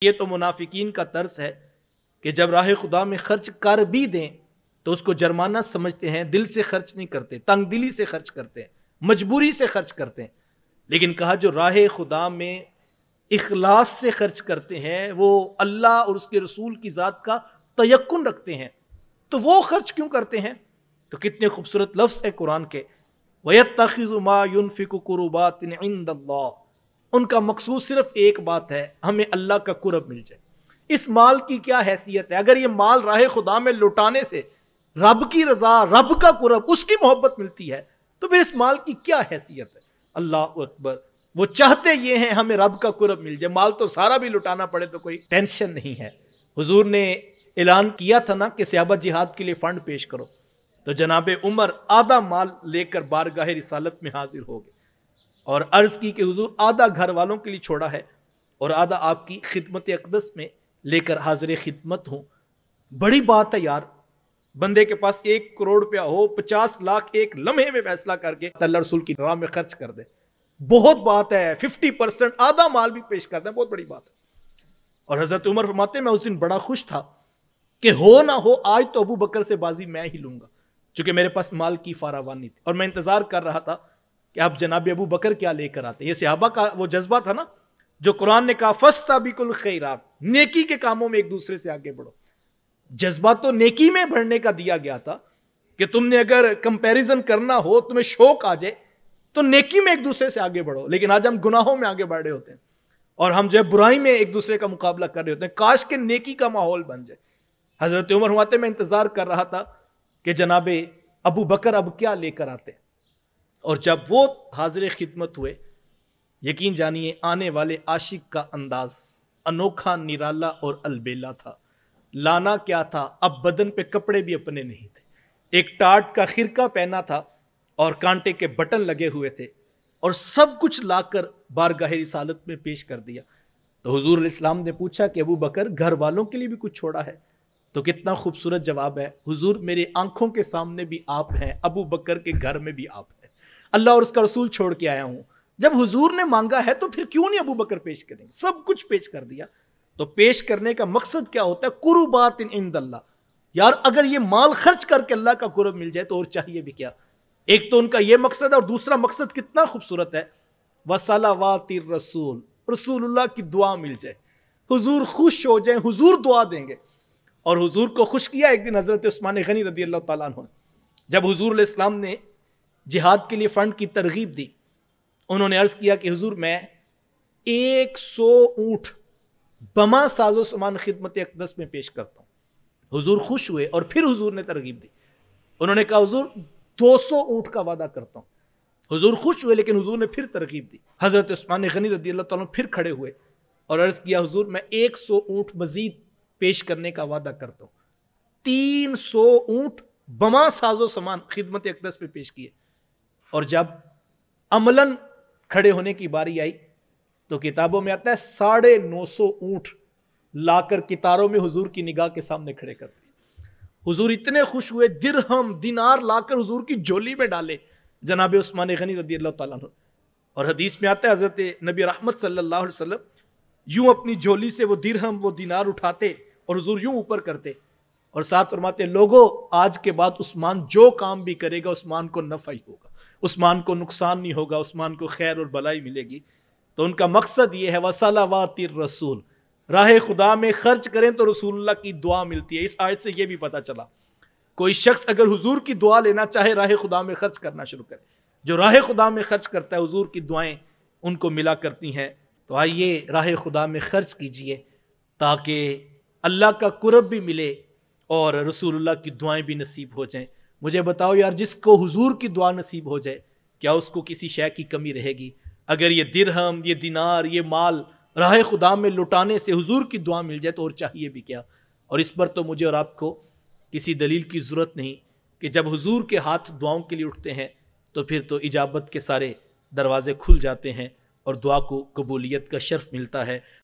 یہ تو منافقین کا طرز ہے کہ جب راہ خدا میں خرچ کر بھی دیں تو اس کو جرمانہ سمجھتے ہیں، دل سے خرچ نہیں کرتے، تنگ دلی سے خرچ کرتے ہیں، مجبوری سے خرچ کرتے ہیں۔ لیکن کہا جو راہ خدا میں اخلاص سے خرچ کرتے ہیں، وہ اللہ اور اس کے رسول کی ذات کا تیقن رکھتے ہیں، تو وہ خرچ کیوں کرتے ہیں؟ تو کتنے خوبصورت لفظ ہیں قرآن کے، وَيَتَّخِذُ مَا يُنْفِقُ قُرُبَاتٍ عِنْدَ اللَّهِ۔ ان کا مقصود صرف ایک بات ہے، ہمیں اللہ کا قرب مل جائے۔ اس مال کی کیا حیثیت ہے؟ اگر یہ مال راہ خدا میں لٹانے سے رب کی رضا، رب کا قرب، اس کی محبت ملتی ہے تو پھر اس مال کی کیا حیثیت ہے؟ اللہ اکبر۔ وہ چاہتے یہ ہیں ہمیں رب کا قرب مل جائے، مال تو سارا بھی لٹانا پڑے تو کوئی ٹینشن نہیں ہے۔ حضور نے اعلان کیا تھا نا کہ صحابہ جہاد کے لیے فنڈ پیش کرو، تو جناب عمر آدھا مال لے کر بارگاہ رسالت میں حاضر ہو گئے اور عرض کی کہ حضور آدھا گھر والوں کے لیے چھوڑا ہے اور آدھا آپ کی خدمت اقدس میں لے کر حاضر خدمت ہوں۔ بڑی بات ہے یار، بندے کے پاس 1 کروڑ روپیہ ہو، 50 لاکھ ایک لمحے میں فیصلہ کر کے اللہ رسول کی راہ میں خرچ کر دے، بہت بات ہے۔ 50% آدھا مال بھی پیش کرتے ہیں، بہت بڑی بات ہے۔ اور حضرت عمر فرماتے ہیں میں اس دن بڑا خوش تھا کہ ہو نہ ہو آج تو ابو بکر سے بازی میں ہی لوں گا، چونکہ میرے پاس مال کی فراوانی تھی اور میں انتظار کر رہا تھا کہ اب جناب ابو بکر کیا لے کر آتے ہیں۔ یہ صحابہ کا وہ جذبہ تھا نا جو قرآن نے کہا فَاسْتَبِقُوا الْخَيْرَاتِ، نیکی کے کاموں میں ایک دوسرے سے آگے بڑھو۔ جذبہ تو نیکی میں بڑھنے کا دیا گیا تھا کہ تم نے اگر کمپیریزن کرنا ہو، تمہیں شوق آ جائے تو نیکی میں ایک دوسرے سے آگے بڑھو، لیکن آج ہم گناہوں میں آگے بڑھ رہے ہوتے ہیں اور ہم جو ہے برائی میں ایک دوسرے کا مقابلہ کر رہے ہوتے ہیں۔ کاش کہ نیکی کا ماحول بن جائے۔ حضرت عمر فرماتے میں انتظار کر رہا تھا کہ جناب ابو بکر اب کیا لے کر آتے، اور جب وہ حاضر خدمت ہوئے، یقین جانیے آنے والے عاشق کا انداز انوکھا، نرالا اور البیلا تھا۔ لانا کیا تھا؟ اب بدن پہ کپڑے بھی اپنے نہیں تھے، ایک ٹاٹ کا خرقہ پہنا تھا اور کانٹے کے بٹن لگے ہوئے تھے، اور سب کچھ لا کر بارگاہ رسالت میں پیش کر دیا۔ تو حضور علیہ السلام نے پوچھا کہ ابو بکر گھر والوں کے لیے بھی کچھ چھوڑا ہے؟ تو کتنا خوبصورت جواب ہے، حضور میرے آنکھوں کے سامنے بھی آپ ہیں، ابو بکر کے گھر میں بھی آپ ہیں، اللہ اور اس کا رسول چھوڑ کے آیا ہوں۔ جب حضور نے مانگا ہے تو پھر کیوں نہیں ابو بکر پیش کریں گے؟ سب کچھ پیش کر دیا۔ تو پیش کرنے کا مقصد کیا ہوتا ہے؟ قربات عند اللہ۔ یار اگر یہ مال خرچ کر کے اللہ کا قرب مل جائے تو اور چاہیے بھی کیا؟ ایک تو ان کا یہ مقصد ہے، اور دوسرا مقصد کتنا خوبصورت ہے، وصلوات الرسول، رسول اللہ کی دعا مل جائے، حضور خوش ہو جائیں، حضور دعا دیں گے۔ اور حضور کو خوش کیا ایک دن حضرت عثمان غنی رضی اللہ تعالیٰ عنہ نے، جب حضور علیہ السلام نے جہاد کے لیے فنڈ کی ترغیب دی، انہوں نے عرض کیا کہ حضور میں 100 اونٹ بما ساز و سامان خدمت اقدس میں پیش کرتا ہوں۔ حضور خوش ہوئے اور پھر حضور نے ترغیب دی، انہوں نے کہا حضور 200 اونٹ کا وعدہ کرتا ہوں۔ حضور خوش ہوئے لیکن حضور نے پھر ترغیب دی۔ حضرت عثمان غنی رضی اللہ تعالیٰ پھر کھڑے ہوئے اور عرض کیا حضور میں 100 اونٹ مزید پیش کرنے کا وعدہ کرتا ہوں۔ 300 اونٹ بما ساز و سامان خدمت اقدس پہ پیش کیے، اور جب عملاً کھڑے ہونے کی باری آئی تو کتابوں میں آتا ہے 950 اونٹ لا کر کتاروں میں حضور کی نگاہ کے سامنے کھڑے کر دیے۔ حضور اتنے خوش ہوئے، درہم دینار لا کر حضور کی جھولی میں ڈالے جناب عثمان غنی رضی اللہ تعالیٰ عنہ۔ اور حدیث میں آتا ہے حضرت نبی رحمت صلی اللہ علیہ وسلم یوں اپنی جھولی سے وہ درہم وہ دینار اٹھاتے اور حضور یوں اوپر کرتے اور ساتھ فرماتے لوگو آج کے بعد عثمان جو کام بھی کرے گا عثمان کو نفع ہی ہوگا، عثمان کو نقصان نہیں ہوگا، عثمان کو خیر اور بلائی ملے گی۔ تو ان کا مقصد یہ ہے وصلوات الرسول، راہ خدا میں خرچ کریں تو رسول اللہ کی دعا ملتی ہے۔ اس آیت سے یہ بھی پتہ چلا کوئی شخص اگر حضور کی دعا لینا چاہے راہ خدا میں خرچ کرنا شروع کرے، جو راہ خدا میں خرچ کرتا ہے حضور کی دعائیں ان کو ملا کرتی ہیں۔ تو آئیے راہ خدا میں خرچ کیجئے تاکہ اللہ کا قرب بھی ملے اور رسول اللہ کی دعائیں بھی نصیب ہو جائیں۔ مجھے بتاؤ یار جس کو حضور کی دعا نصیب ہو جائے کیا اس کو کسی شے کی کمی رہے گی؟ اگر یہ درہم، یہ دینار، یہ مال راہ خدا میں لٹانے سے حضور کی دعا مل جائے تو اور چاہیے بھی کیا؟ اور اس پر تو مجھے اور آپ کو کسی دلیل کی ضرورت نہیں کہ جب حضور کے ہاتھ دعاؤں کے لیے اٹھتے ہیں تو پھر تو اجابت کے سارے دروازے کھل جاتے ہیں اور دعا کو قبولیت کا شرف ملتا ہے۔